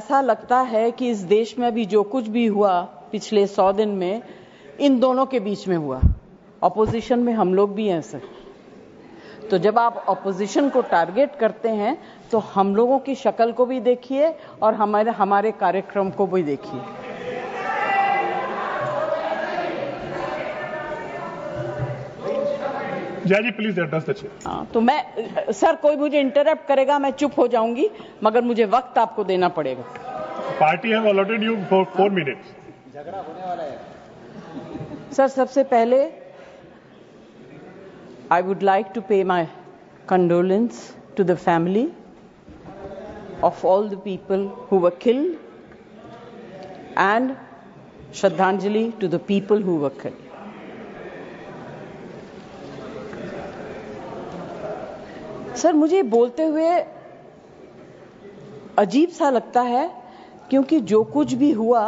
ऐसा लगता है कि इस देश में अभी जो कुछ भी हुआ पिछले 100 दिन में इन दोनों के बीच में हुआ। ऑपोजिशन में हम लोग भी हैं सर। तो जब आप ऑपोजिशन को टारगेट करते हैं तो हम लोगों की शक्ल को भी देखिए और हमारे कार्यक्रम को भी देखिए। जय जी प्लीज एड्रेस द चेयर। हाँ, तो मैं सर, कोई मुझे इंटरप्ट करेगा मैं चुप हो जाऊंगी, मगर मुझे वक्त आपको देना पड़ेगा। Party have allotted you for 4 minutes. झगड़ा होने वाला है सर, सबसे पहले I would like to pay my condolence to the family of all the people who were killed and Shraddhanjali to the people who were killed. Sir, मुझे बोलते हुए अजीब सा लगता है क्योंकि जो कुछ भी हुआ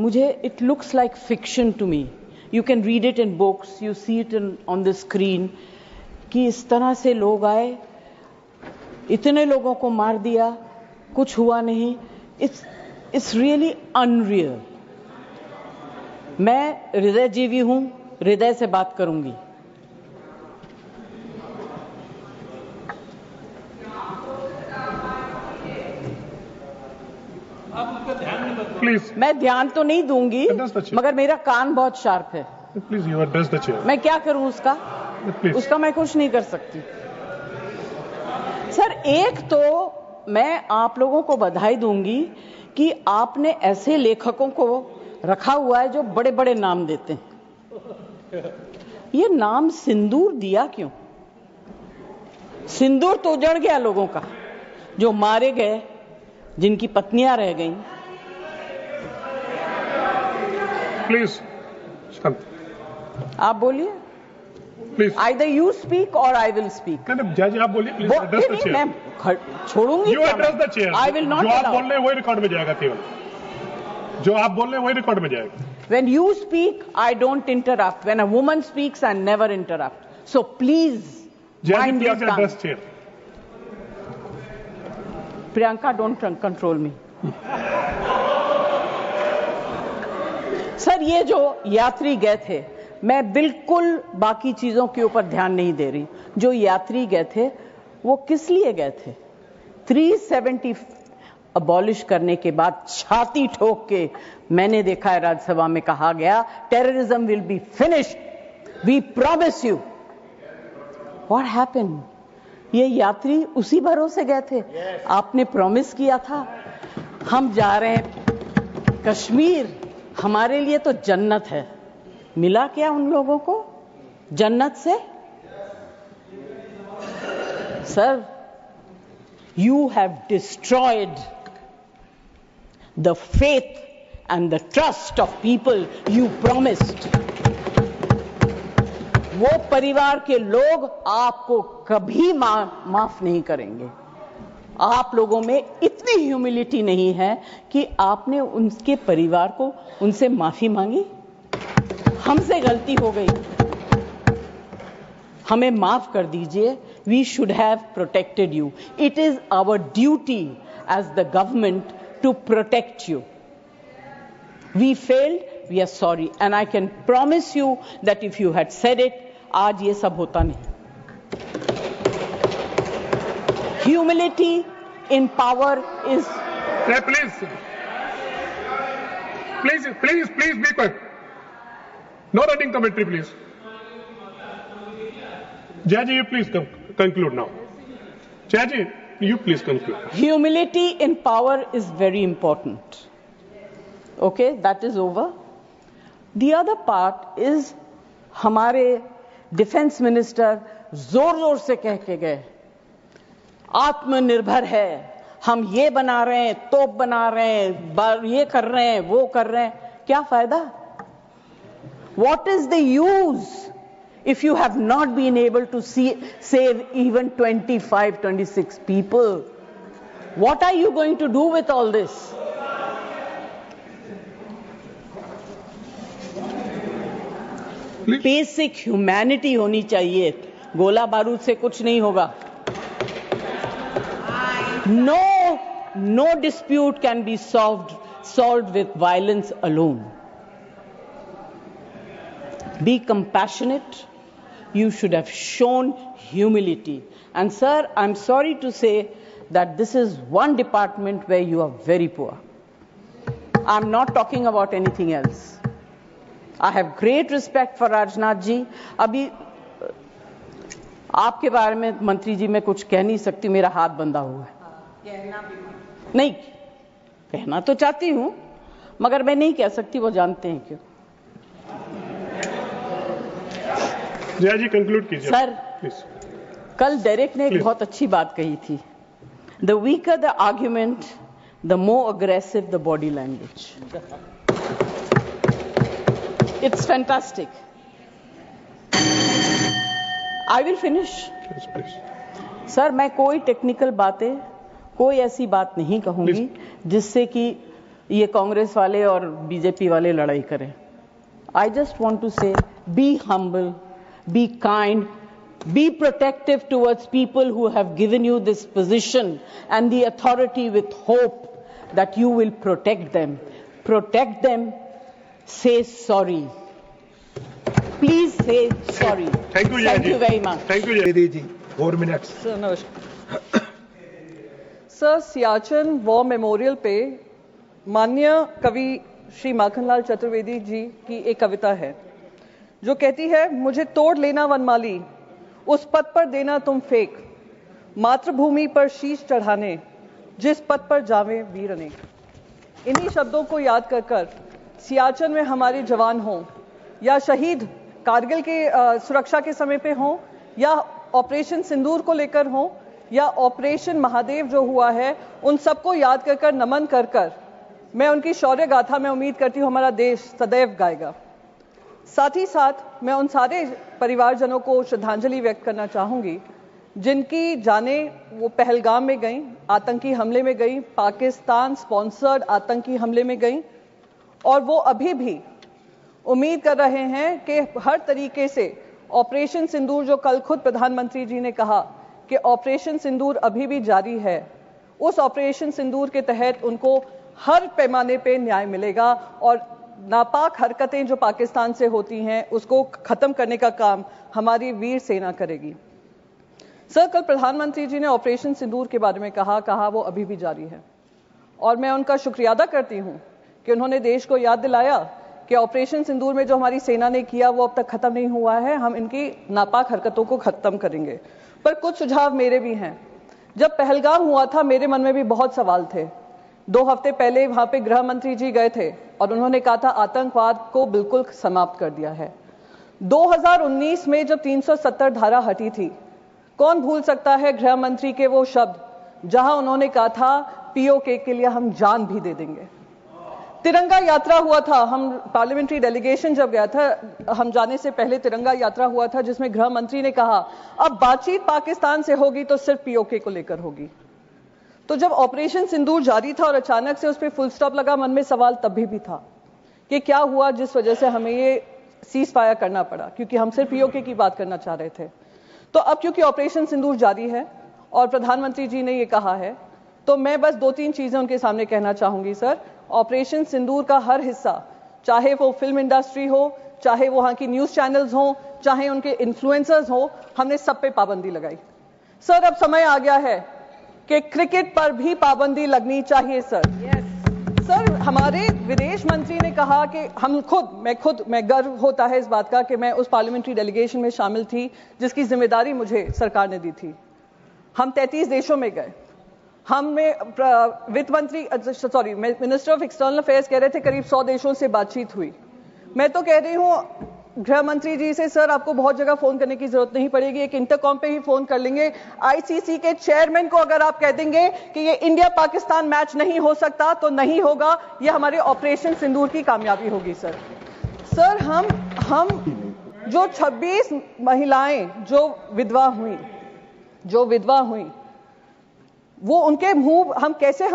मुझे it looks like fiction to me. You can read it in books, you see it on the screen कि इस तरह से लोग आए, इतने लोगों को मार दिया, कुछ हुआ नहीं। It's really unreal। मैं हृदयजीवी हूं, हृदय से बात करूंगी। प्लीज। मैं ध्यान तो नहीं दूंगी मगर मेरा कान बहुत शार्प है। Please you address the chair. मैं क्या करूं उसका? प्लीज। उसका मैं कुछ नहीं कर सकती। सर, एक तो मैं आप लोगों को बधाई दूंगी कि आपने ऐसे लेखकों को रखा हुआ है जो बड़े बड़े नाम देते हैं। ये नाम सिंदूर दिया क्यों? सिंदूर तो उजड़ गया लोगों का, जो मारे गए, जिनकी पत्नियां रह गईं। प्लीज शांत। आप बोलिए। Please. Either you speak or I will speak। नहीं जज आप बोलिए प्लीज एड्रेस द चेयर। मैं छोड़ूंगी। You address the chair. I will not जो आप allow। बोल रहे हैं वही रिकॉर्ड में जाएगा केवल। जो आप बोल रहे हैं वही रिकॉर्ड में जाएगा। When you speak, I don't interrupt. When a woman speaks, I never interrupt. So please mind your tongue। Address chair. Priyanka, don't control me। Sir, ये जो यात्री गए थे, मैं बिल्कुल बाकी चीजों के ऊपर ध्यान नहीं दे रही। जो यात्री गए थे वो किस लिए गए थे? 370 अबॉलिश करने के बाद छाती ठोक के मैंने देखा है राज्यसभा में कहा गया terrorism will be finished, we promise you. What happened? ये यात्री उसी भरोसे गए थे। आपने प्रॉमिस किया था हम जा रहे हैं कश्मीर, हमारे लिए तो जन्नत है। मिला क्या उन लोगों को जन्नत से? Sir, you have destroyed the faith and the trust of people you promised। वो परिवार के लोग आपको कभी माफ नहीं करेंगे। आप लोगों में इतनी ह्यूमिलिटी नहीं है कि आपने उनके परिवार को उनसे माफी मांगी। हमसे गलती हो गई, हमें माफ कर दीजिए। We should have protected you. It is our duty as the government to protect you. We failed, we are sorry and I can promise you that if you had said it, आज ये सब होता नहीं। Humility in power is। Please be quiet। No running commentary, please। Jaji, you please conclude now। Jaji, you please conclude। Humility in power is very important। Okay, that is over। The other part is हमारे defence minister जोर जोर से कह के गए आत्मनिर्भर है, हम ये बना रहे हैं, तोप बना रहे हैं, ये कर रहे हैं, वो कर रहे हैं। क्या फायदा? What is the use if you have not been able to save even 26 people? What are you going to do with all this? Basic humanity होनी चाहिए। गोला बारूद से कुछ नहीं होगा। no dispute can be solved with violence alone. Be compassionate. You should have shown humility. And sir, I'm sorry to say that this is one department where you are very poor. I'm not talking about anything else. I have great respect for Rajnath ji. अभी आपके बारे में मंत्री जी मैं कुछ कह नहीं सकती, मेरा हाथ बंधा हुआ है। नहीं कहना तो चाहती हूं, मगर मैं नहीं कह सकती, वो जानते हैं क्यों। जया जी कंक्लूड कीजिए सर प्लीज। कल डेरेक ने एक बहुत अच्छी बात कही थी, the weaker the argument the more aggressive the body language. It's fantastic. I will finish. Sir मैं कोई टेक्निकल बातें, कोई ऐसी बात नहीं कहूंगी जिससे कि ये कांग्रेस वाले और बीजेपी वाले लड़ाई करें। आई जस्ट वांट टू से be humble, be kind, be protective towards people who have given you this position and the authority, with hope that you will protect them. Protect them. Say sorry. Please say sorry. Thank you, Thank you very much. Thank you, दीदी जी। 4 minutes. Sir नमस्कार। Sir Siachen war memorial पे माननीय कवि श्री माखनलाल चतुर्वेदी जी की एक कविता है जो कहती है, मुझे तोड़ लेना वनमाली, उस पद पर देना तुम फेंक, मातृभूमि पर शीश चढ़ाने, जिस पद पर जावे वीर अनेक। इन्हीं शब्दों को याद कर सियाचिन में हमारे जवान हों या शहीद कारगिल के सुरक्षा के समय पे हों या ऑपरेशन सिंदूर को लेकर हों या ऑपरेशन महादेव जो हुआ है, उन सबको याद कर नमन कर मैं उनकी शौर्य गाथा में उम्मीद करती हूँ हमारा देश सदैव गाएगा। साथ ही साथ मैं उन सारे परिवारजनों को श्रद्धांजलि व्यक्त करना चाहूंगी जिनकी जानें वो पहलगाम में गई, आतंकी हमले में गई, पाकिस्तान स्पॉन्सर्ड आतंकी हमले में गई, और वो अभी भी उम्मीद कर रहे हैं कि हर तरीके से ऑपरेशन सिंदूर, जो कल खुद प्रधानमंत्री जी ने कहा कि ऑपरेशन सिंदूर अभी भी जारी है, उस ऑपरेशन सिंदूर के तहत उनको हर पैमाने पे न्याय मिलेगा और नापाक हरकतें जो पाकिस्तान से होती हैं उसको खत्म करने का काम हमारी वीर सेना करेगी। सर कल प्रधानमंत्री जी ने ऑपरेशन सिंदूर के बारे में कहा वो अभी भी जारी है और मैं उनका शुक्रिया अदा करती हूं कि उन्होंने देश को याद दिलाया कि ऑपरेशन सिंदूर में जो हमारी सेना ने किया वो अब तक खत्म नहीं हुआ है, हम इनकी नापाक हरकतों को खत्म करेंगे। पर कुछ सुझाव मेरे भी हैं। जब पहलगाम हुआ था मेरे मन में भी बहुत सवाल थे। 2 हफ्ते पहले वहां पे गृह मंत्री जी गए थे और उन्होंने कहा था आतंकवाद को बिल्कुल समाप्त कर दिया है। 2019 में जब 370 धारा हटी थी, कौन भूल सकता है गृह मंत्री के वो शब्द जहां उन्होंने कहा था पीओके के लिए हम जान भी दे देंगे। तिरंगा यात्रा हुआ था, हम पार्लियामेंट्री डेलीगेशन जब गया था, हम जाने से पहले तिरंगा यात्रा हुआ था जिसमें गृह मंत्री ने कहा अब बातचीत पाकिस्तान से होगी तो सिर्फ पीओके को लेकर होगी। तो जब ऑपरेशन सिंदूर जारी था और अचानक से उस पर फुल स्टॉप लगा, मन में सवाल तभी भी था कि क्या हुआ जिस वजह से हमें ये सीज फायर करना पड़ा, क्योंकि हम सिर्फ पीओके की बात करना चाह रहे थे। तो अब क्योंकि ऑपरेशन सिंदूर जारी है और प्रधानमंत्री जी ने ये कहा है, तो मैं बस 2-3 चीजें उनके सामने कहना चाहूंगी। सर, ऑपरेशन सिंदूर का हर हिस्सा, चाहे वो फिल्म इंडस्ट्री हो, चाहे वहां की न्यूज चैनल्स हो, चाहे उनके इन्फ्लुएंसर्स हो, हमने सब पे पाबंदी लगाई। सर अब समय आ गया है कि क्रिकेट पर भी पाबंदी लगनी चाहिए। सर हमारे विदेश मंत्री ने कहा कि मैं गर्व होता है इस बात का कि मैं उस पार्लियामेंट्री डेलीगेशन में शामिल थी जिसकी जिम्मेदारी मुझे सरकार ने दी थी। हम 33 देशों में गए। मिनिस्टर ऑफ एक्सटर्नल अफेयर्स कह रहे थे करीब 100 देशों से बातचीत हुई। मैं तो कह रही हूं गृह मंत्री जी से, सर आपको बहुत जगह फोन करने की जरूरत नहीं पड़ेगी, एक इंटरकॉम पे ही फोन कर लेंगे। आईसीसी के चेयरमैन को अगर आप कह देंगे कि ये इंडिया पाकिस्तान मैच नहीं हो सकता तो नहीं होगा, ये हमारे ऑपरेशन सिंदूर की कामयाबी होगी। सर हम जो 26 महिलाएं जो विधवा हुई वो उनके मुंह, हम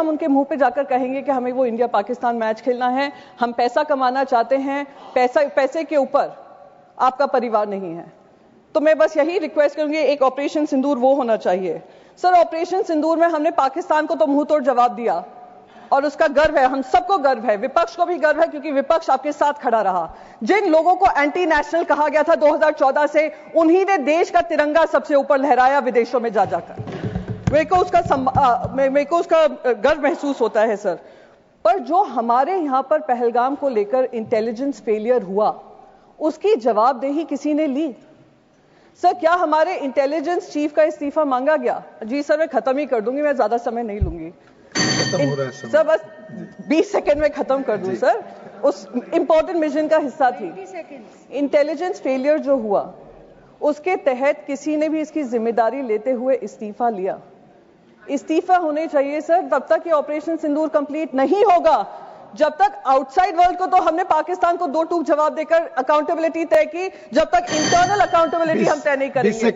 उनके मुंह पे जाकर कहेंगे कि हमें वो इंडिया पाकिस्तान मैच खेलना है, हम पैसा कमाना चाहते हैं, पैसे के ऊपर आपका परिवार नहीं है। तो मैं बस यही रिक्वेस्ट करूंगी, एक ऑपरेशन सिंदूर वो होना चाहिए। सर, ऑपरेशन सिंदूर में हमने पाकिस्तान को तो मुंह तोड़ जवाब दिया और उसका गर्व है, हम सबको गर्व है, विपक्ष को भी गर्व है, क्योंकि विपक्ष आपके साथ खड़ा रहा। जिन लोगों को एंटी नेशनल कहा गया था 2014 से, उन्हीं ने देश का तिरंगा सबसे ऊपर लहराया विदेशों में जा जाकर। मेरे को उसका गर्व महसूस होता है सर। पर जो हमारे यहां पर पहलगाम को लेकर इंटेलिजेंस फेलियर हुआ, उसकी जवाबदेही किसी ने ली? सर, क्या हमारे इंटेलिजेंस चीफ का इस्तीफा मांगा गया? जी सर, मैं खत्म ही कर दूंगी, मैं ज्यादा समय नहीं लूंगी सर, बस 20 सेकंड में खत्म कर दूं सर। उस इंपॉर्टेंट मिशन का हिस्सा थी। इंटेलिजेंस फेलियर जो हुआ, उसके तहत किसी ने भी इसकी जिम्मेदारी लेते हुए इस्तीफा लिया? इस्तीफा होने चाहिए सर, तब तक ये ऑपरेशन सिंदूर कंप्लीट नहीं होगा, जब तक आउटसाइड वर्ल्ड को तो हमने पाकिस्तान को दो टूक जवाब देकर अकाउंटेबिलिटी तय की, जब तक इंटरनल अकाउंटेबिलिटी हम तय नहीं करेंगे।